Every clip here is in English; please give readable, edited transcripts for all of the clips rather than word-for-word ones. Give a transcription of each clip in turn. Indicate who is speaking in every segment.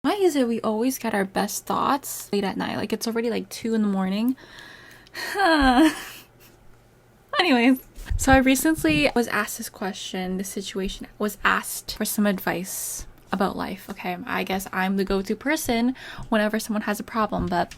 Speaker 1: Why is it we always get our best thoughts late at night? Like, it's already like 2 in the morning. Anyways, so I recently was asked this question. This situation was asked for some advice about life. Okay, I guess I'm the go-to person whenever someone has a problem, but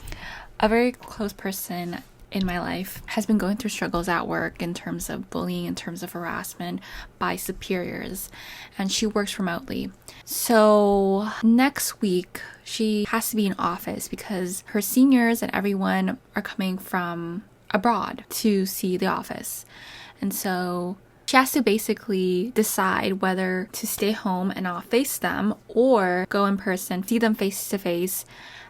Speaker 1: a very close person in my life has been going through struggles at work in terms of bullying, in terms of harassment by superiors, and she works remotely. So next week she has to be in office because her seniors and everyone are coming from abroad to see the office. And so she has to basically decide whether to stay home and not face them or go in person, see them face to face,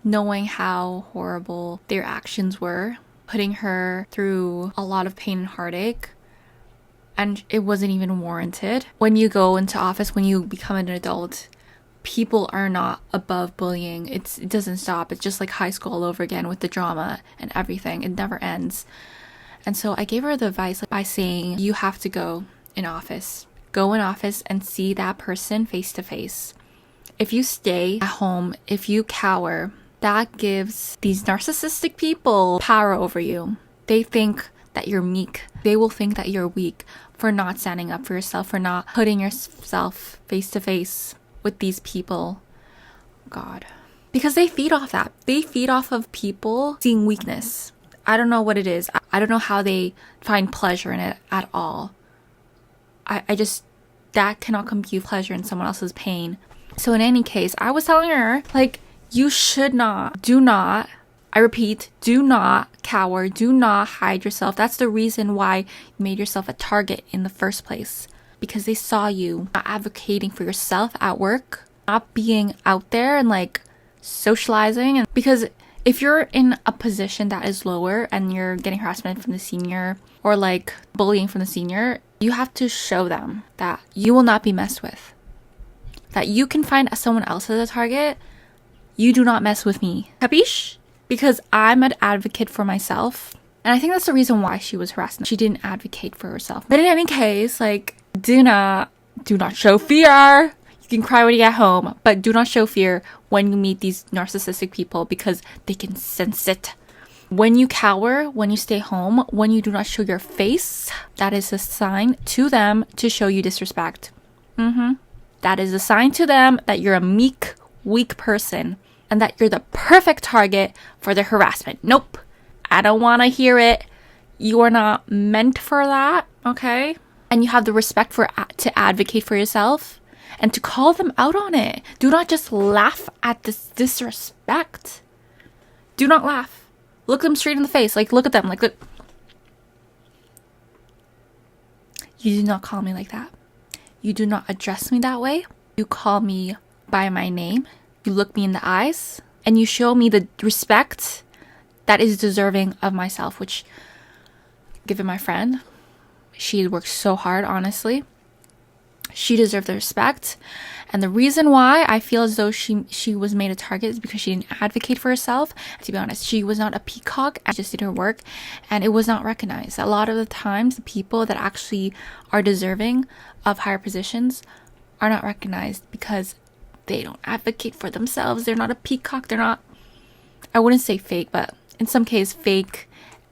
Speaker 1: knowing how horrible their actions were, putting her through a lot of pain and heartache. And it wasn't even warranted. When you go into office, when you become an adult, people are not above bullying. It doesn't stop. It's just like high school all over again with the drama and everything. It never ends. And so I gave her the advice by saying, you have to go in office. Go in office and see that person face to face. If you stay at home, if you cower, that gives these narcissistic people power over you. They think that you're meek. They will think that you're weak for not standing up for yourself, for not putting yourself face to face with these people. God. Because they feed off that. They feed off of people seeing weakness. I don't know what it is. I don't know how they find pleasure in it at all. I just, that cannot compute pleasure in someone else's pain. So in any case, I was telling her, like, you should not, do not, I repeat, do not cower, do not hide yourself. That's the reason why you made yourself a target in the first place. Because they saw you not advocating for yourself at work, not being out there and like socializing. And because if you're in a position that is lower and you're getting harassment from the senior or like bullying from the senior, you have to show them that you will not be messed with. That you can find someone else as a target. You do not mess with me. Capiche? Because I'm an advocate for myself. And I think that's the reason why she was harassed. She didn't advocate for herself. But in any case, like, do not show fear. You can cry when you get home, but do not show fear when you meet these narcissistic people because they can sense it. When you cower, when you stay home, when you do not show your face, that is a sign to them to show you disrespect. That is a sign to them that you're a meek, weak person and that you're the perfect target for the harassment. Nope. I don't want to hear it. You are not meant for that, okay? And you have the respect to advocate for yourself and to call them out on it. Do not just laugh at this disrespect. Do not laugh. Look them straight in the face. Like, look at them. Like, look. You do not call me like that. You do not address me that way. You call me by my name. You look me in the eyes. And you show me the respect that is deserving of myself, which, given my friend, she worked so hard, honestly. She deserved the respect. And the reason why I feel as though she was made a target is because she didn't advocate for herself. To be honest, she was not a peacock. She just did her work and it was not recognized. A lot of the times, the people that actually are deserving of higher positions are not recognized because they don't advocate for themselves. They're not a peacock. They're not, I wouldn't say fake, but in some case, fake.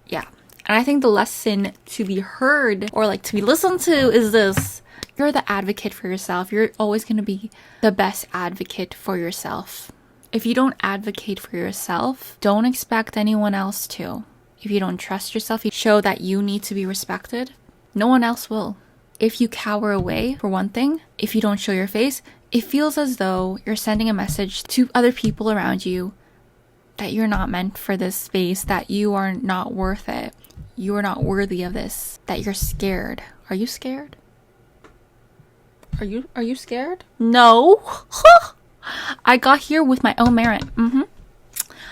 Speaker 1: Yeah. And I think the lesson to be heard or like to be listened to is this. You're the advocate for yourself. You're always going to be the best advocate for yourself. If you don't advocate for yourself, don't expect anyone else to. If you don't trust yourself, you show that you need to be respected. No one else will. If you cower away, for one thing, if you don't show your face, it feels as though you're sending a message to other people around you that you're not meant for this space, that you are not worth it. You are not worthy of this, that you're scared. Are you scared? Are you scared? No. I got here with my own merit.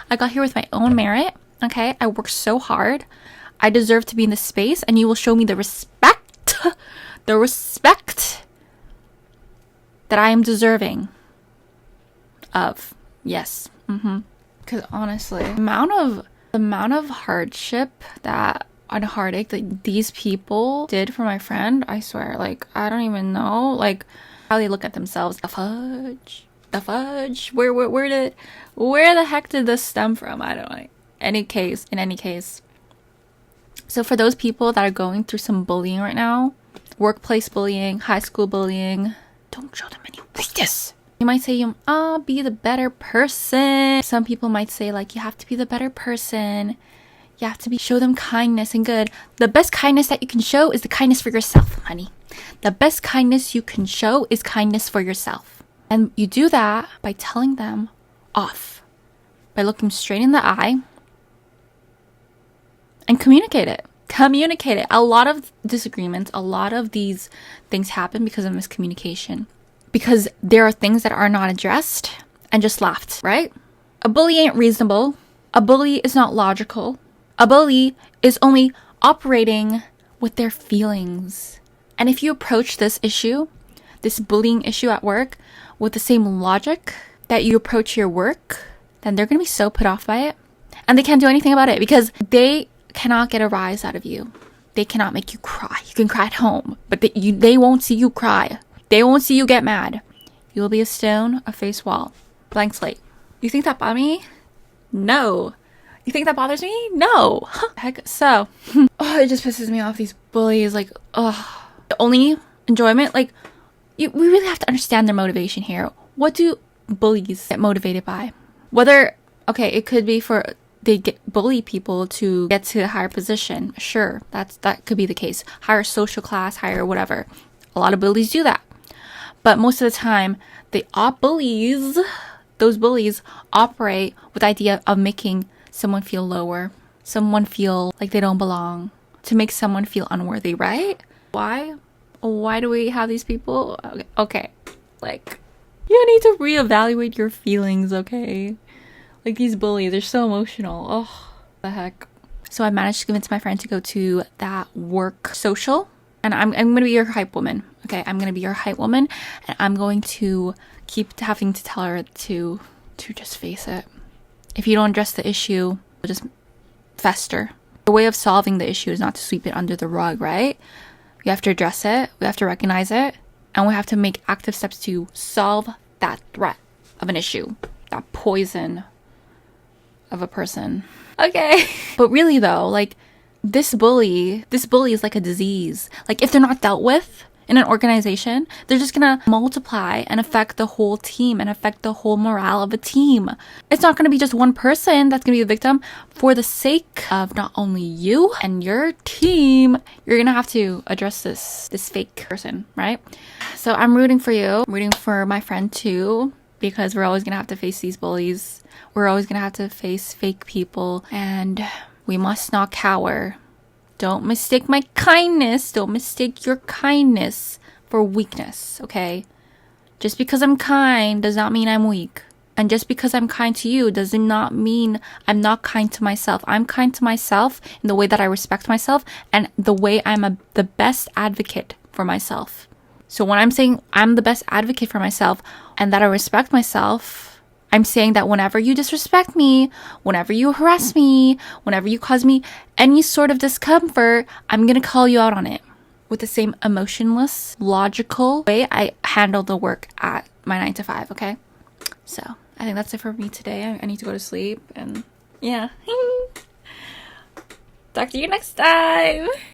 Speaker 1: I got here with my own merit. Okay. I worked so hard. I deserve to be in this space and you will show me the respect that I am deserving of. Yes. Because honestly, the amount of hardship and heartache that these people did for my friend, I swear, like, I don't even know, like, how they look at themselves. The fudge. the fudge? Where the heck did this stem from? I don't know. In any case. So for those people that are going through some bullying right now, workplace bullying, high school bullying, don't show them any weakness. You might say, be the better person. Some people might say, like, you have to be the better person. You have to show them kindness and good. The best kindness that you can show is the kindness for yourself, honey. The best kindness you can show is kindness for yourself. And you do that by telling them off, by looking straight in the eye and communicate it. A lot of disagreements, a lot of these things happen because of miscommunication. Because there are things that are not addressed and just left, right? A bully ain't reasonable. A bully is not logical. A bully is only operating with their feelings. And if you approach this issue, this bullying issue at work, with the same logic that you approach your work, then they're going to be so put off by it. And they can't do anything about it because they cannot get a rise out of you. They cannot make you cry. You can cry at home, but they won't see you cry. They won't see you get mad. You will be a stone, a face wall, blank slate. You think that bothers me? No. You think that bothers me? No. Heck, so, it just pisses me off, these bullies. Like, the only enjoyment, like, we really have to understand their motivation here. What do bullies get motivated by? Whether, okay, it could be for they bully people to get to a higher position. Sure, that could be the case. Higher social class, higher whatever. A lot of bullies do that. But most of the time, those bullies operate with the idea of making someone feel lower, someone feel like they don't belong, to make someone feel unworthy, right? Why? Why do we have these people? Okay, like, you need to reevaluate your feelings, okay? Like, these bullies, they're so emotional. Oh, the heck. So I managed to convince my friend to go to that work social. And I'm going to be your hype woman. Okay, I'm going to be your hype woman. And I'm going to keep having to tell her to just face it. If you don't address the issue, it'll just fester. The way of solving the issue is not to sweep it under the rug, right? We have to address it. We have to recognize it. And we have to make active steps to solve that threat of an issue. That poison of a person. Okay. But really though, like, this bully is like a disease. Like, if they're not dealt with in an organization, they're just gonna multiply and affect the whole team and affect the whole morale of a team. It's not gonna be just one person that's gonna be the victim. For the sake of not only you and your team, you're gonna have to address this fake person, right? So I'm rooting for you. I'm rooting for my friend too, because we're always gonna have to face these bullies. We're always gonna have to face fake people, and we must not cower. Don't mistake my kindness. Don't mistake your kindness for weakness, okay? Just because I'm kind does not mean I'm weak. And just because I'm kind to you does not mean I'm not kind to myself. I'm kind to myself in the way that I respect myself and the way I'm the best advocate for myself. So when I'm saying I'm the best advocate for myself and that I respect myself, I'm saying that whenever you disrespect me, whenever you harass me, whenever you cause me any sort of discomfort, I'm going to call you out on it with the same emotionless, logical way I handle the work at my 9 to 5, okay? So I think that's it for me today. I need to go to sleep and yeah. Talk to you next time.